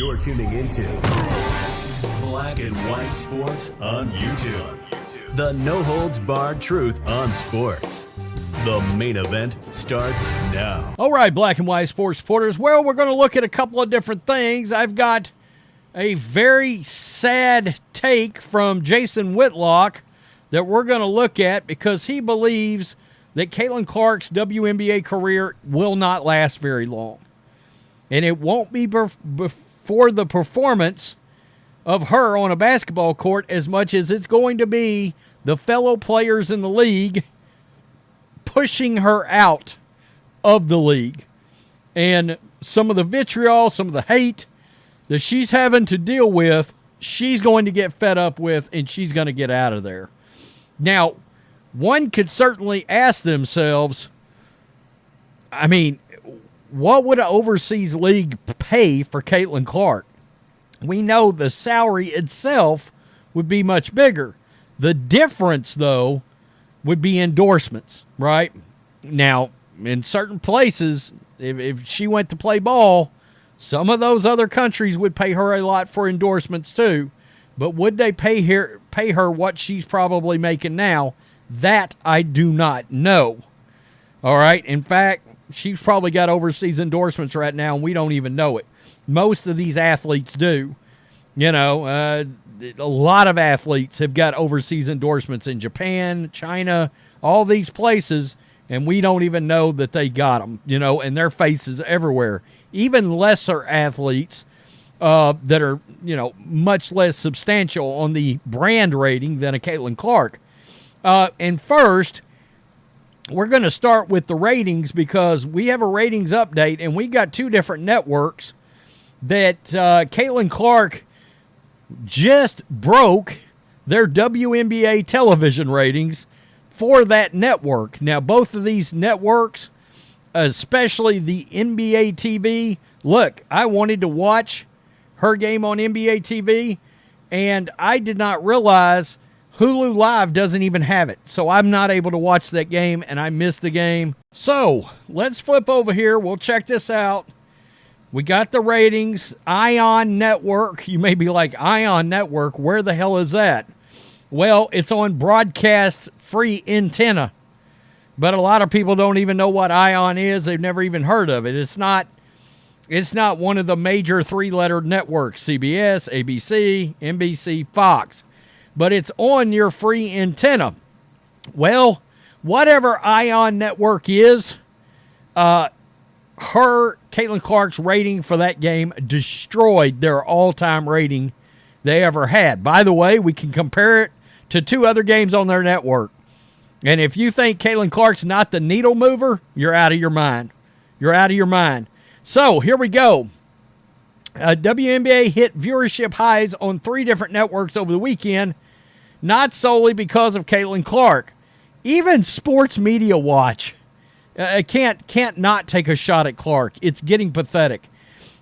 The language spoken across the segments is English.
You're tuning into Black and White Sports on YouTube. The no-holds-barred truth on sports. The main event starts now. All right, Black and White Sports supporters. Well, we're going to look at a couple of different things. I've got a very sad take from Jason Whitlock that we're going to look at because he believes that Caitlin Clark's WNBA career will not last very long. And it won't be before the performance of her on a basketball court as much as it's going to be the fellow players in the league pushing her out of the league. And some of the vitriol, some of the hate that she's having to deal with, she's going to get fed up with, and she's going to get out of there. Now, one could certainly ask themselves, I mean, what would an overseas league pay for Caitlin Clark? We know the salary itself would be much bigger. The difference, though, would be endorsements, right? Now, in certain places, if she went to play ball, some of those other countries would pay her a lot for endorsements too. But would they pay her what she's probably making now? That I do not know. All right? In fact, she's probably got overseas endorsements right now, and we don't even know it. Most of these athletes do. You know, a lot of athletes have got overseas endorsements in Japan, China, all these places, and we don't even know that they got them, you know, and their faces everywhere. Even lesser athletes that are, you know, much less substantial on the brand rating than a Caitlin Clark. And first, we're going to start with the ratings because we have a ratings update, and we got two different networks that Caitlin Clark just broke their WNBA television ratings for that network. Now, both of these networks, especially the NBA TV, look, I wanted to watch her game on NBA TV, and I did not realize Hulu Live doesn't even have it. So I'm not able to watch that game, and I missed the game. So let's flip over here. We'll check this out. We got the ratings. Ion Network. You may be like, Ion Network, where the hell is that? Well, it's on broadcast free antenna. But a lot of people don't even know what Ion is. They've never even heard of it. It's not one of the major three-letter networks, CBS, ABC, NBC, Fox. But it's on your free antenna. Well, whatever Ion Network is, Caitlin Clark's rating for that game destroyed their all-time rating they ever had. By the way, we can compare it to two other games on their network. And if you think Caitlin Clark's not the needle mover, you're out of your mind. You're out of your mind. So, here we go. WNBA hit viewership highs on three different networks over the weekend, not solely because of Caitlin Clark. Even Sports Media Watch can't not take a shot at Clark. It's getting pathetic.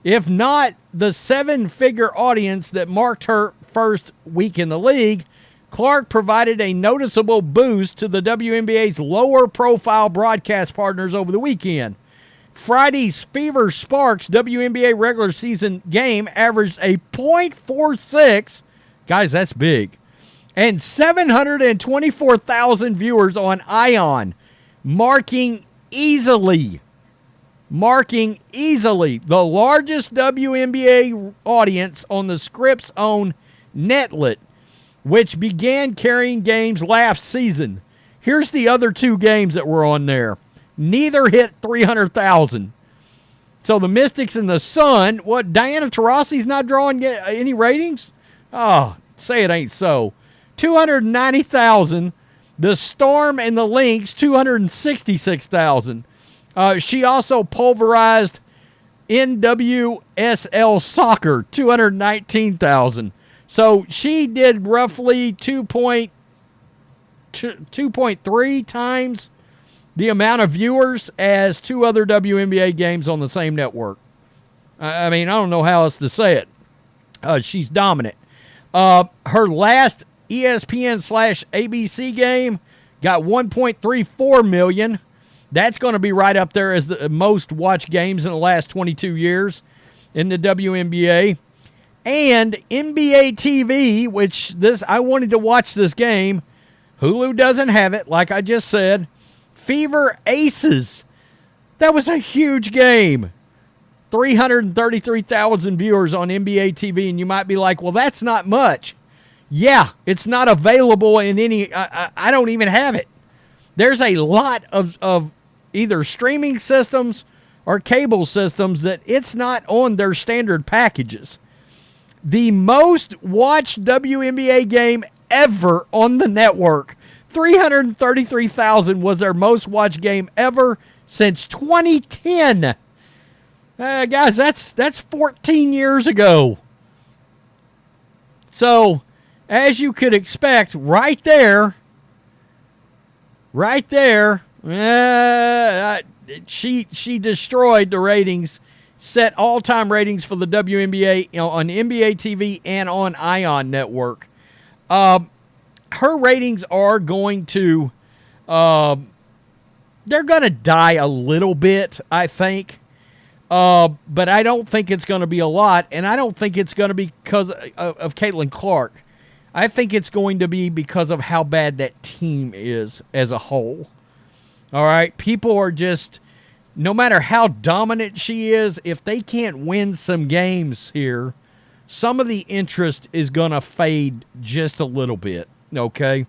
If not the seven-figure audience that marked her first week in the league, Clark provided a noticeable boost to the WNBA's lower-profile broadcast partners over the weekend. Friday's Fever Sparks WNBA regular season game averaged a .46. Guys, that's big. And 724,000 viewers on Ion, marking easily the largest WNBA audience on the Scripps' own Netlet, which began carrying games last season. Here's the other two games that were on there. Neither hit 300,000. So the Mystics and the Sun, what, Diana Taurasi's not drawing any ratings? Oh, say it ain't so. 290,000. The Storm and the Lynx, 266,000. She also pulverized NWSL Soccer, 219,000. So she did roughly 2.3 times the amount of viewers as two other WNBA games on the same network. I mean, I don't know how else to say it. She's dominant. Her last ESPN/ABC game got 1.34 million. That's going to be right up there as the most watched games in the last 22 years in the WNBA. and NBA TV, which I wanted to watch this game. Hulu doesn't have it, like I just said. Fever Aces. That was a huge game. 333,000 viewers on NBA TV, and you might be like, well, that's not much. Yeah, it's not available in any, I don't even have it. There's a lot of either streaming systems or cable systems that it's not on their standard packages. The most watched WNBA game ever on the network. 333,000 was their most watched game ever since 2010. Guys, that's 14 years ago. So, as you could expect, right there, she destroyed the ratings, set all-time ratings for the WNBA on NBA TV and on ION Network. Her ratings are going to, they're going to die a little bit, I think. But I don't think it's going to be a lot, and I don't think it's going to be because of Caitlin Clark. I think it's going to be because of how bad that team is as a whole. All right? People are just, no matter how dominant she is, if they can't win some games here, some of the interest is going to fade just a little bit, okay?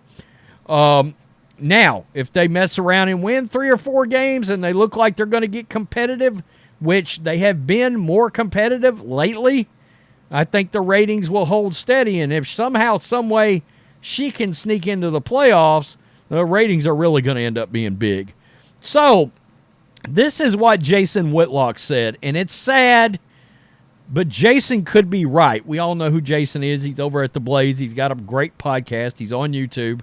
Now, if they mess around and win 3 or 4 games and they look like they're going to get competitive, which they have been more competitive lately, I think the ratings will hold steady. And if somehow, some way, she can sneak into the playoffs, the ratings are really going to end up being big. So, this is what Jason Whitlock said, and it's sad, but Jason could be right. We all know who Jason is. He's over at The Blaze. He's got a great podcast. He's on YouTube,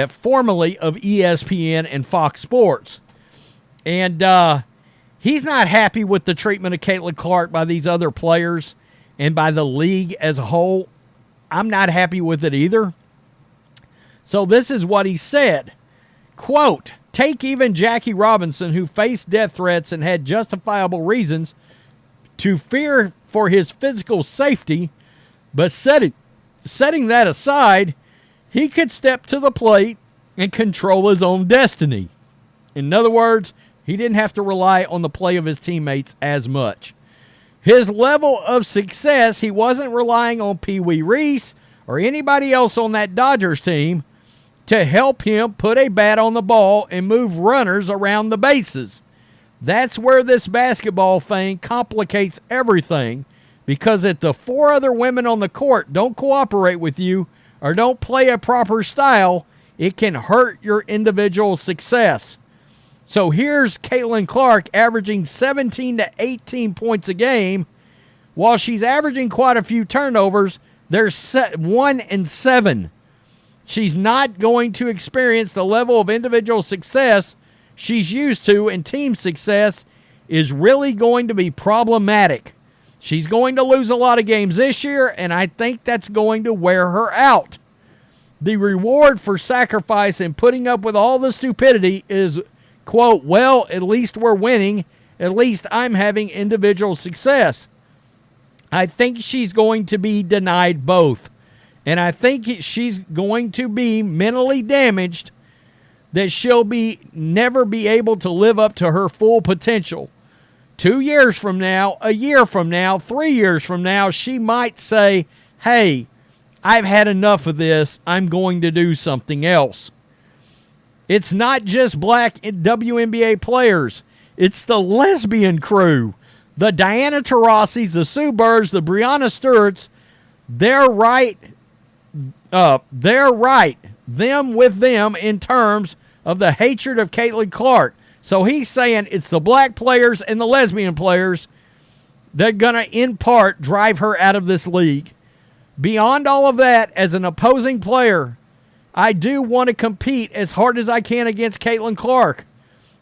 formerly of ESPN and Fox Sports. And he's not happy with the treatment of Caitlin Clark by these other players and by the league as a whole. I'm not happy with it either. So this is what he said. Quote, take even Jackie Robinson, who faced death threats and had justifiable reasons to fear for his physical safety, but setting that aside, he could step to the plate and control his own destiny. In other words, he didn't have to rely on the play of his teammates as much. His level of success, he wasn't relying on Pee Wee Reese or anybody else on that Dodgers team to help him put a bat on the ball and move runners around the bases. That's where this basketball thing complicates everything, because if the 4 other women on the court don't cooperate with you or don't play a proper style, it can hurt your individual success. So here's Caitlin Clark averaging 17 to 18 points a game. While she's averaging quite a few turnovers, they're 1 and 7. She's not going to experience the level of individual success she's used to, and team success is really going to be problematic. She's going to lose a lot of games this year, and I think that's going to wear her out. The reward for sacrifice and putting up with all the stupidity is, quote, well, at least we're winning. At least I'm having individual success. I think she's going to be denied both. And I think she's going to be mentally damaged, that she'll never be able to live up to her full potential. 2 years from now, a year from now, 3 years from now, she might say, hey, I've had enough of this. I'm going to do something else. It's not just black WNBA players. It's the lesbian crew. The Diana Taurasis, the Sue Birds, the Breonna Stewarts. They're right. Them with them in terms of the hatred of Caitlin Clark. So he's saying it's the black players and the lesbian players that are going to, in part, drive her out of this league. Beyond all of that, as an opposing player, I do want to compete as hard as I can against Caitlin Clark.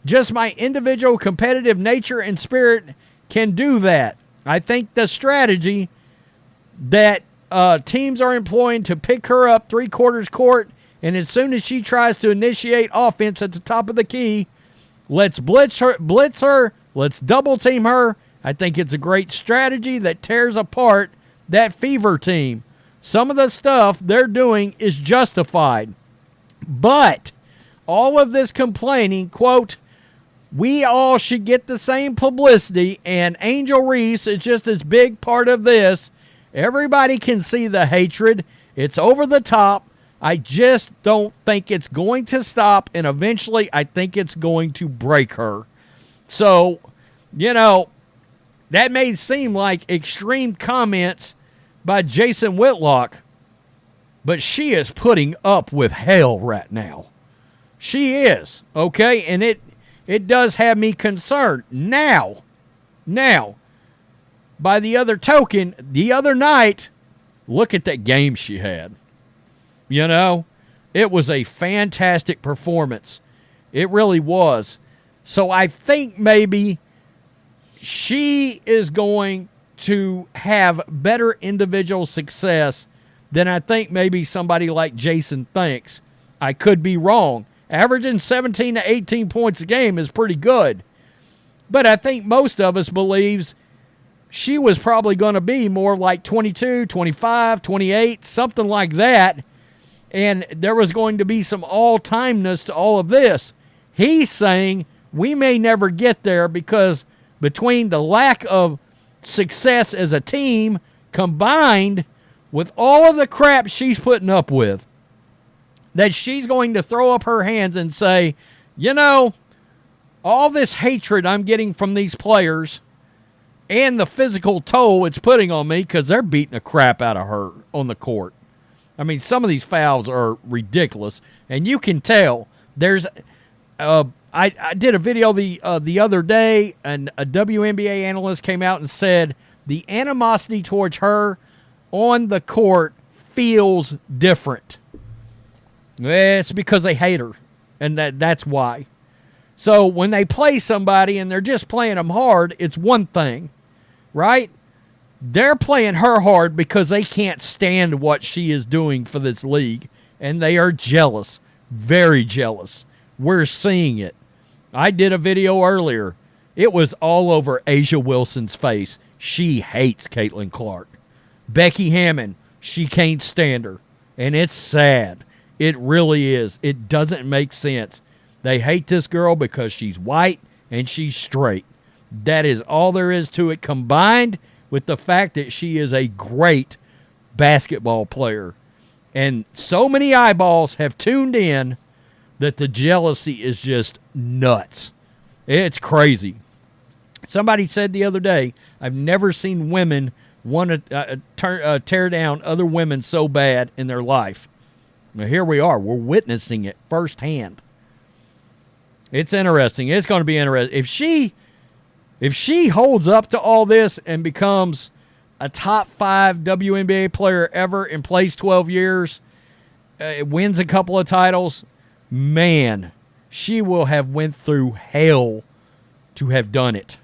Just my individual competitive nature and spirit can do that. I think the strategy that teams are employing to pick her up 3/4 court, and as soon as she tries to initiate offense at the top of the key, let's blitz her, let's double team her. I think it's a great strategy that tears apart that Fever team. Some of the stuff they're doing is justified. But all of this complaining, quote, we all should get the same publicity, and Angel Reese is just as big part of this. Everybody can see the hatred. It's over the top. I just don't think it's going to stop, and eventually I think it's going to break her. So, that may seem like extreme comments by Jason Whitlock, but she is putting up with hell right now. She is, okay? And it does have me concerned. Now, by the other token, the other night, look at that game she had. It was a fantastic performance. It really was. So I think maybe she is going to have better individual success than I think maybe somebody like Jason thinks. I could be wrong. Averaging 17 to 18 points a game is pretty good. But I think most of us believes she was probably going to be more like 22, 25, 28, something like that. And there was going to be some all-timeness to all of this. He's saying we may never get there because between the lack of success as a team combined with all of the crap she's putting up with, that she's going to throw up her hands and say, all this hatred I'm getting from these players and the physical toll it's putting on me because they're beating the crap out of her on the court. I mean, some of these fouls are ridiculous, and you can tell. There's, I did a video the other day, and a WNBA analyst came out and said the animosity towards her on the court feels different. It's because they hate her, and that's why. So when they play somebody and they're just playing them hard, it's one thing, right? They're playing her hard because they can't stand what she is doing for this league, and they are jealous, very jealous. We're seeing it. I did a video earlier. It was all over Asia Wilson's face. She hates Caitlin Clark. Becky Hammon, she can't stand her, and it's sad. It really is. It doesn't make sense. They hate this girl because she's white and she's straight. That is all there is to it, combined with the fact that she is a great basketball player. And so many eyeballs have tuned in that the jealousy is just nuts. It's crazy. Somebody said the other day, I've never seen women want to tear down other women so bad in their life. Now, here we are. We're witnessing it firsthand. It's interesting. It's going to be interesting. If she holds up to all this and becomes a top 5 WNBA player ever and plays 12 years, wins a couple of titles, man, she will have went through hell to have done it.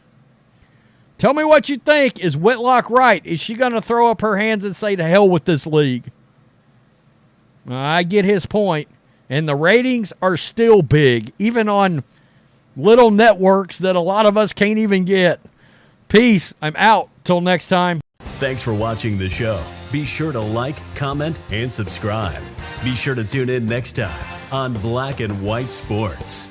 Tell me what you think. Is Whitlock right? Is she going to throw up her hands and say to hell with this league? I get his point. And the ratings are still big, even on little networks that a lot of us can't even get. Peace. I'm out. Till next time. Thanks for watching the show. Be sure to like, comment, and subscribe. Be sure to tune in next time on Black and White Sports.